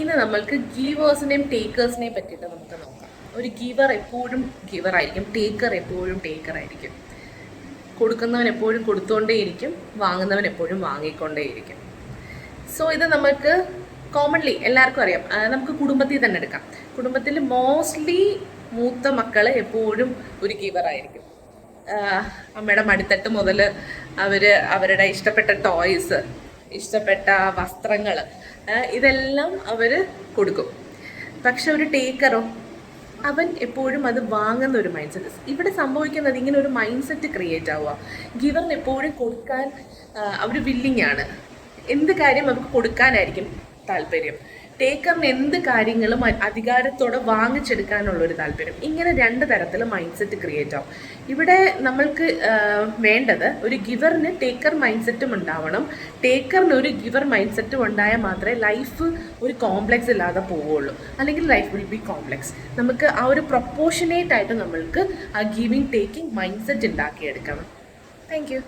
ഇന്ന് നമ്മൾക്ക് ഗീവേഴ്സിനെയും ടേക്കേഴ്സിനെയും പറ്റിയിട്ട് നമുക്ക് നോക്കാം. ഒരു ഗീവർ എപ്പോഴും ഗീവർ ആയിരിക്കും, ടേക്കർ എപ്പോഴും ടേക്കർ ആയിരിക്കും. കൊടുക്കുന്നവൻ എപ്പോഴും കൊടുത്തുകൊണ്ടേയിരിക്കും, വാങ്ങുന്നവൻ എപ്പോഴും വാങ്ങിക്കൊണ്ടേയിരിക്കും. സോ ഇത് നമുക്ക് കോമൺലി എല്ലാവർക്കും അറിയാം. നമുക്ക് കുടുംബത്തിൽ തന്നെ എടുക്കാം. കുടുംബത്തിൽ മോസ്റ്റ്ലി മൂത്ത മക്കൾ എപ്പോഴും ഒരു ഗീവറായിരിക്കും. അമ്മയുടെ മടിത്തട്ട് മുതൽ അവരുടെ ഇഷ്ടപ്പെട്ട ടോയ്സ്, ഇഷ്ടപ്പെട്ട വസ്ത്രങ്ങൾ, ഇതെല്ലാം അവർ കൊടുക്കും. പക്ഷെ ഒരു ടേക്കറോ, അവൻ എപ്പോഴും അത് വാങ്ങുന്ന ഒരു മൈൻഡ് സെറ്റ്. ഇവിടെ സംഭവിക്കുന്നത് ഇങ്ങനെ ഒരു മൈൻഡ് സെറ്റ് ക്രിയേറ്റ് ആവുക. ഗിവറിന് എപ്പോഴും കൊടുക്കാൻ അവർ വില്ലിങ് ആണ്. എന്ത് കാര്യം അവർക്ക് കൊടുക്കാനായിരിക്കും താല്പര്യം. ടേക്കറിന് എന്ത് കാര്യങ്ങളും അധികാരത്തോടെ വാങ്ങിച്ചെടുക്കാനുള്ളൊരു താല്പര്യം. ഇങ്ങനെ രണ്ട് തരത്തിൽ മൈൻഡ് സെറ്റ് ക്രിയേറ്റ് ആവും. ഇവിടെ നമ്മൾക്ക് വേണ്ടത് ഒരു ഗിവറിന് ടേക്കർ മൈൻഡ് സെറ്റും ഉണ്ടാവണം, ടേക്കറിന് ഒരു ഗിവർ മൈൻഡ് സെറ്റും ഉണ്ടായാൽ മാത്രമേ ലൈഫ് ഒരു കോംപ്ലക്സ് ഇല്ലാതെ പോവുള്ളൂ. അല്ലെങ്കിൽ ലൈഫ് വിൽ ബി കോംപ്ലക്സ്. നമുക്ക് ആ ഒരു പ്രൊപ്പോർഷനേറ്റ് ആയിട്ട് നമ്മൾക്ക് ആ ഗിവിങ് ടേക്കിംഗ് മൈൻഡ് സെറ്റ് ഉണ്ടാക്കിയെടുക്കണം. Thank U.